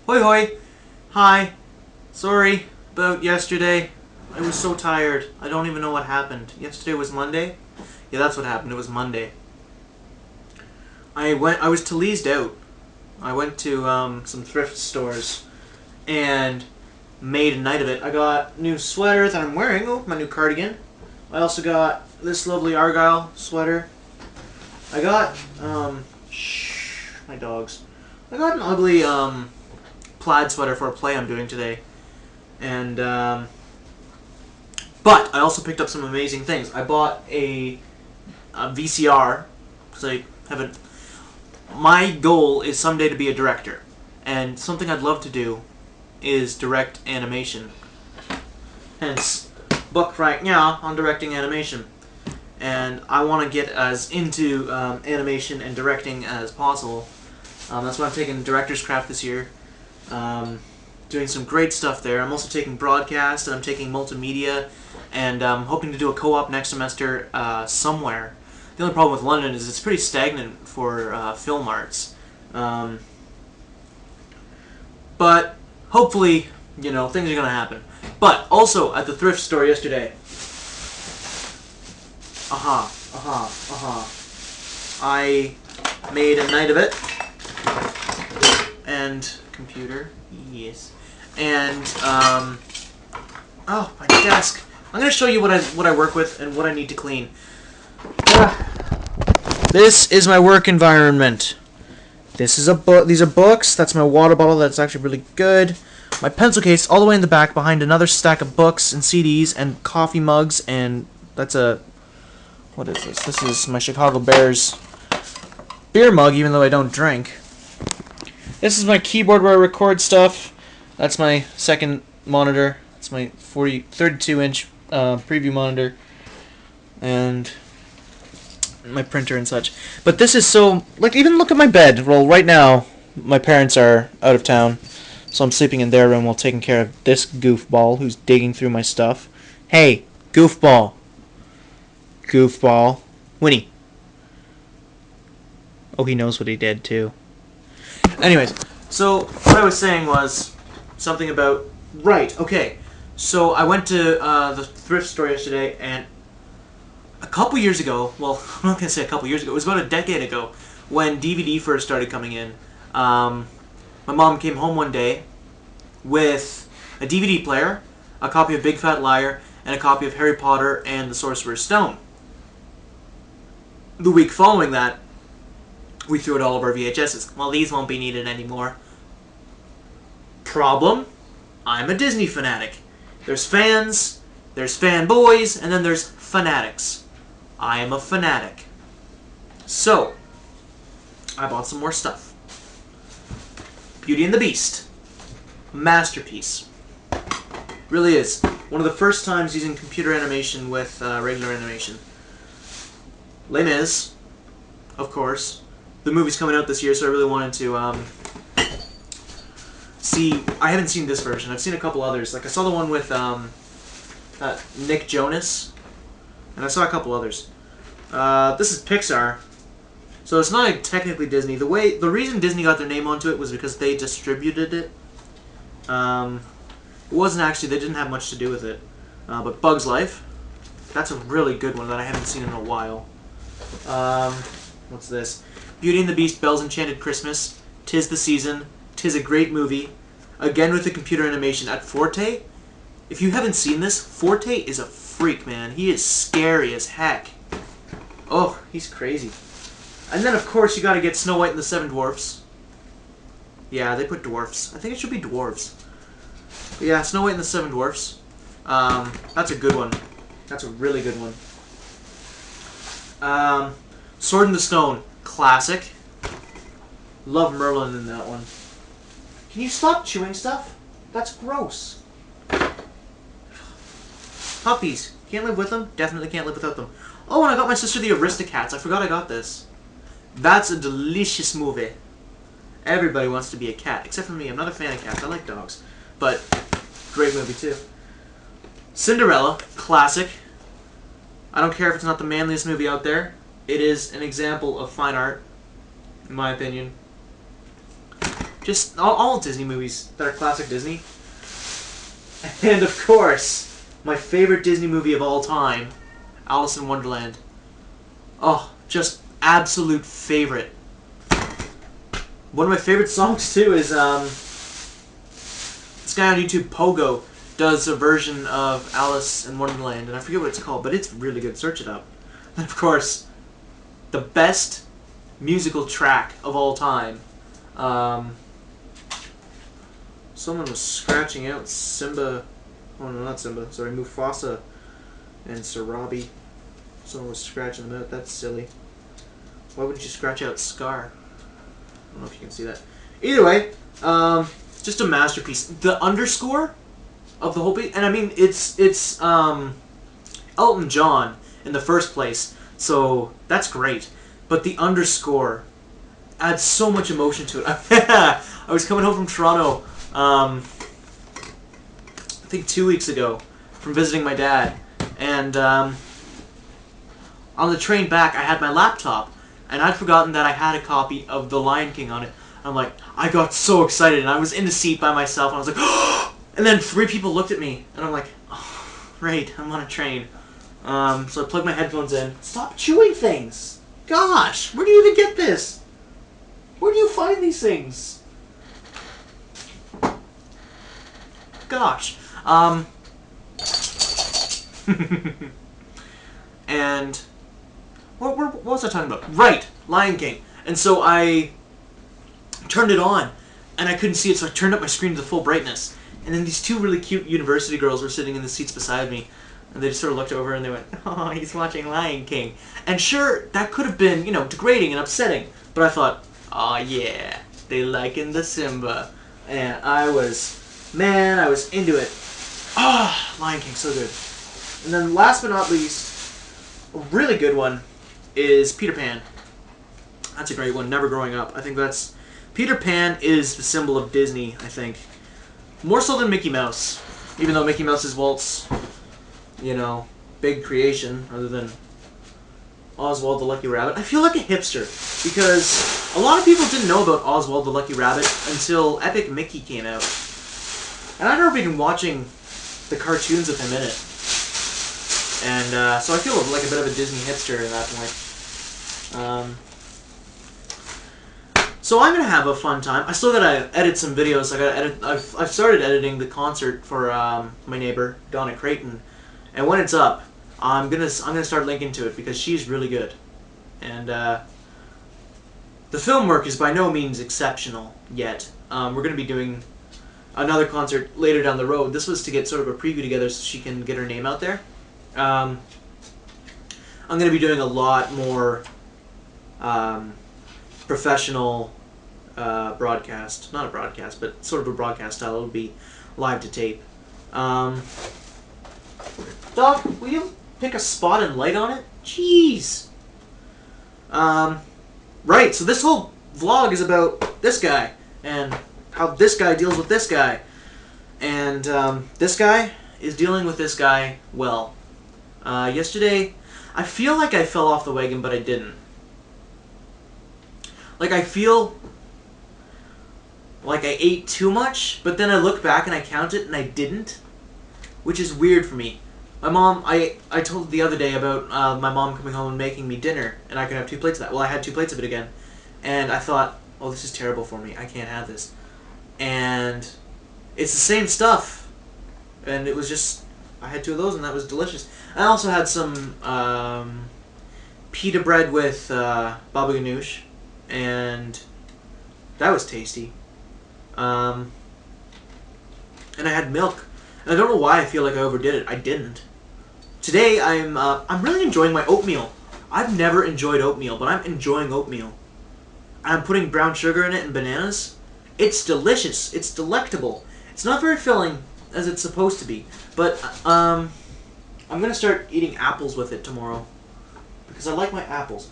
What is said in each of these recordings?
Hoi hoi! Hi. Sorry about yesterday. I was so tired. I don't even know what happened. Yesterday was Monday? Yeah, that's what happened. It was Monday. I was Taleased out. I went to some thrift stores and made a night of it. I got a new sweater that I'm wearing. Oh, my new cardigan. I also got this lovely Argyle sweater. I got, shh, my dogs. I got an ugly, plaid sweater for a play I'm doing today. And, but I also picked up some amazing things. I bought a VCR, because I haven't... My goal is someday to be a director. And something I'd love to do is direct animation. Hence, book right now on directing animation. And I want to get as into animation and directing as possible. That's why I'm taking Director's Craft this year. Doing some great stuff there. I'm also taking broadcast, and I'm taking multimedia, and I'm hoping to do a co-op next semester somewhere. The only problem with London is it's pretty stagnant for film arts. But hopefully, you know, things are going to happen. But also, at the thrift store yesterday, I made a night of it. And computer, yes. And oh, my desk. I'm gonna show you what I work with and what I need to clean. This is my work environment. This is a book. These are books. That's my water bottle. That's actually really good. My pencil case all the way in the back behind another stack of books and CDs and coffee mugs, and that's a... What is this? This is my Chicago Bears beer mug, even though I don't drink. This is my keyboard where I record stuff. That's my second monitor. It's my 32-inch preview monitor. And my printer and such. But this is so... Like, even look at my bed. Well, right now, my parents are out of town. So I'm sleeping in their room while taking care of this goofball who's digging through my stuff. Hey, goofball. Goofball. Winnie. Oh, he knows what he did, too. Anyways, so what I was saying was something about... Right, okay. So I went to the thrift store yesterday, and a couple years ago... Well, I'm not going to say a couple years ago. It was about a decade ago when DVD first started coming in. My mom came home one day with a DVD player, a copy of Big Fat Liar, and a copy of Harry Potter and the Sorcerer's Stone. The week following that, we threw out all of our VHSs. Well, these won't be needed anymore. Problem? I'm a Disney fanatic. There's fans, there's fanboys, and then there's fanatics. I am a fanatic. So, I bought some more stuff. Beauty and the Beast. Masterpiece. Really is. One of the first times using computer animation with regular animation. Les Mis, of course. The movie's coming out this year, so I really wanted to see... I haven't seen this version. I've seen a couple others. Like, I saw the one with Nick Jonas, and I saw a couple others. This is Pixar, so it's not technically Disney. The reason Disney got their name onto it was because they distributed it. It wasn't actually... They didn't have much to do with it. But Bug's Life, that's a really good one that I haven't seen in a while. What's this? Beauty and the Beast, Belle's Enchanted Christmas, 'Tis the Season, 'Tis a great movie. Again with the computer animation at Forte. If you haven't seen this, Forte is a freak, man. He is scary as heck. Oh, he's crazy. And then, of course, you gotta get Snow White and the Seven Dwarfs. Yeah, they put dwarfs. I think it should be dwarves. But yeah, Snow White and the Seven Dwarfs. That's a good one. That's a really good one. Sword in the Stone. Classic. Love Merlin in that one. Can you stop chewing stuff? That's gross. Puppies. Can't live with them? Definitely can't live without them. Oh, and I got my sister the Aristocats. I forgot I got this. That's a delicious movie. Everybody wants to be a cat, except for me. I'm not a fan of cats. I like dogs. But, great movie, too. Cinderella. Classic. I don't care if it's not the manliest movie out there. It is an example of fine art, in my opinion. Just all Disney movies that are classic Disney. And of course, my favorite Disney movie of all time, Alice in Wonderland. Oh, just absolute favorite. One of my favorite songs too is this guy on YouTube, Pogo, does a version of Alice in Wonderland, and I forget what it's called, but it's really good. Search it up. And of course, the best musical track of all time. Someone was scratching out Simba. Oh no, not Simba. Sorry, Mufasa and Sarabi. Someone was scratching them out. That's silly. Why wouldn't you scratch out Scar? I don't know if you can see that. Either way, just a masterpiece. The underscore of the whole piece, and I mean it's Elton John in the first place, so that's great. But the underscore adds so much emotion to it. I was coming home from Toronto, I think 2 weeks ago, from visiting my dad, and on the train back, I had my laptop, and I'd forgotten that I had a copy of The Lion King on it. I'm like, I got so excited, and I was in the seat by myself, and I was like, oh! And then 3 people looked at me, and I'm like, oh, right, I'm on a train. So I plugged my headphones in. Stop chewing things! Gosh, where do you even get this? Where do you find these things? Gosh. And what was I talking about? Right, Lion King. And so I turned it on, and I couldn't see it, so I turned up my screen to the full brightness. And then these 2 really cute university girls were sitting in the seats beside me, and they just sort of looked over and they went, "Oh, he's watching Lion King." And sure, that could have been, degrading and upsetting, but I thought, oh yeah, they liking the Simba. And I was into it. Ah, Lion King, so good. And then last but not least, a really good one is Peter Pan. That's a great one, Never Growing Up. I think Peter Pan is the symbol of Disney, I think. More so than Mickey Mouse. Even though Mickey Mouse is Walt's, big creation, other than Oswald the Lucky Rabbit. I feel like a hipster, because a lot of people didn't know about Oswald the Lucky Rabbit until Epic Mickey came out. And I'd never been watching the cartoons with him in it. And so I feel like a bit of a Disney hipster at that point. So I'm gonna have a fun time. I still gotta edit some videos. I've started editing the concert for my neighbor Donna Creighton, and when it's up, I'm gonna start linking to it because she's really good, and the film work is by no means exceptional yet. We're gonna be doing another concert later down the road. This was to get sort of a preview together so she can get her name out there. I'm gonna be doing a lot more professional broadcast. Not a broadcast, but sort of a broadcast style. It'll be live to tape. Doc, will you pick a spot and light on it? Jeez. Right, so this whole vlog is about this guy, and how this guy deals with this guy. And this guy is dealing with this guy well. Yesterday, I feel like I fell off the wagon, but I didn't. Like, I feel like I ate too much, but then I look back and I count it and I didn't, which is weird for me. My mom, I told the other day about my mom coming home and making me dinner, and I could have 2 plates of that. Well, I had 2 plates of it again, and I thought, oh, this is terrible for me. I can't have this. And it's the same stuff, and it was just, I had 2 of those, and that was delicious. I also had some pita bread with baba ganoush, and that was tasty. And I had milk, and I don't know why I feel like I overdid it. I didn't. Today I'm really enjoying my oatmeal. I've never enjoyed oatmeal, but I'm enjoying oatmeal. I'm putting brown sugar in it and bananas. It's delicious. It's delectable. It's not very filling as it's supposed to be, but I'm gonna start eating apples with it tomorrow because I like my apples.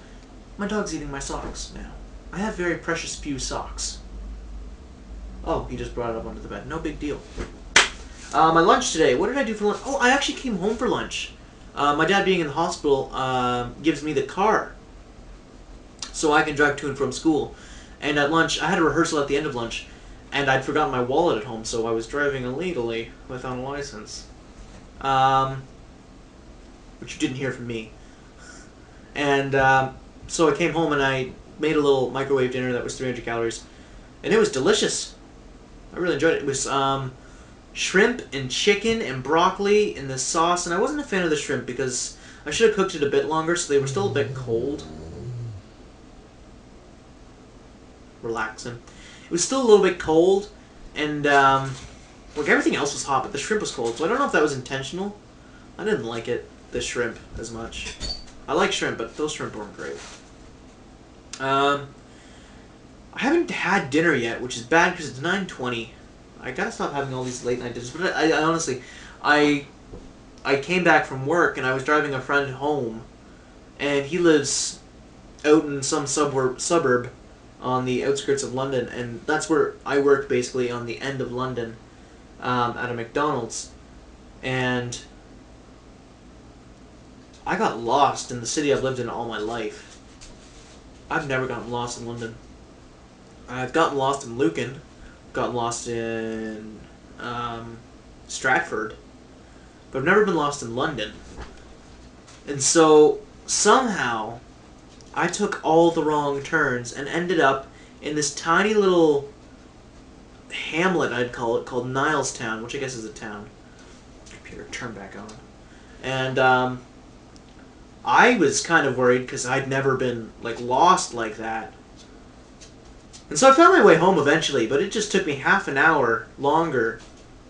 My dog's eating my socks now. I have very precious few socks. Oh, he just brought it up onto the bed. No big deal. My lunch today. What did I do for lunch? Oh, I actually came home for lunch. My dad being in the hospital gives me the car so I can drive to and from school. And at lunch, I had a rehearsal at the end of lunch. and I'd forgotten my wallet at home, so I was driving illegally without a license. Which you didn't hear from me. And so I came home and I made a little microwave dinner that was 300 calories, and it was delicious. I really enjoyed it. It was shrimp and chicken and broccoli in the sauce, and I wasn't a fan of the shrimp because I should have cooked it a bit longer, so they were still a bit cold. Relaxing. It was still a little bit cold, and like everything else was hot, but the shrimp was cold, so I don't know if that was intentional. I didn't like it, the shrimp, as much. I like shrimp, but those shrimp weren't great. I haven't had dinner yet, which is bad because it's 9:20. I gotta stop having all these late night dinners. But I honestly, I came back from work and I was driving a friend home, and he lives out in some suburb on the outskirts of London, and that's where I worked, basically on the end of London, at a McDonald's, and I got lost in the city I've lived in all my life. I've never gotten lost in London. I've gotten lost in Lucan, gotten lost in Stratford, but I've never been lost in London. And so somehow I took all the wrong turns and ended up in this tiny little hamlet, I'd call it, called Nilestown, which I guess is a town. Computer, turn back on. And I was kind of worried because I'd never been like lost like that. And so I found my way home eventually, but it just took me half an hour longer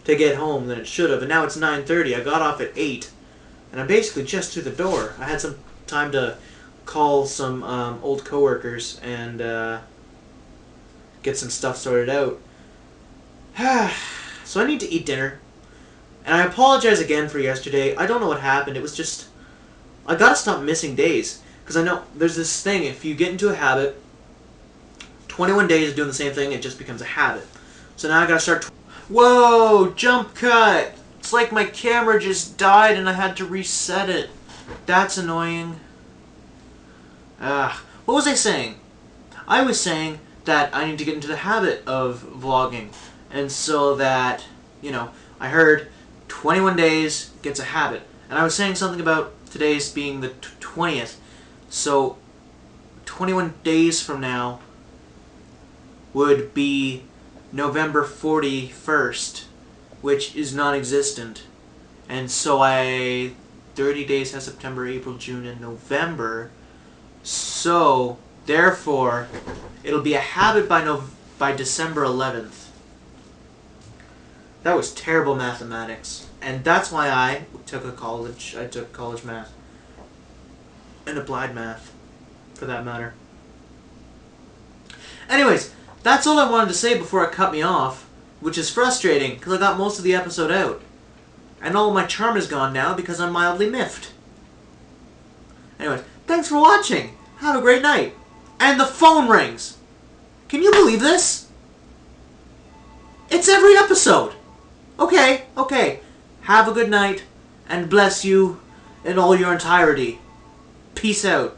to get home than it should have. And now it's 9:30. I got off at 8, and I'm basically just through the door. I had some time to call some old coworkers and get some stuff sorted out. So I need to eat dinner. And I apologize again for yesterday. I don't know what happened. It was just, I gotta stop missing days. Because I know there's this thing, if you get into a habit, 21 days of doing the same thing, it just becomes a habit. So now I gotta start... Whoa! Jump cut! It's like my camera just died and I had to reset it. That's annoying. What was I saying? I was saying that I need to get into the habit of vlogging. And so that, you know, I heard 21 days gets a habit. And I was saying something about today's being the 20th. So 21 days from now would be November 41st, which is non-existent. And so 30 days has September, April, June, and November. So, therefore, it'll be a habit by December 11th. That was terrible mathematics. And that's why I took college math. And applied math, for that matter. Anyways, that's all I wanted to say before it cut me off, which is frustrating, because I got most of the episode out. And all my charm is gone now because I'm mildly miffed. Anyways, thanks for watching. Have a great night. And the phone rings. Can you believe this? It's every episode. Okay. Have a good night, and bless you in all your entirety. Peace out.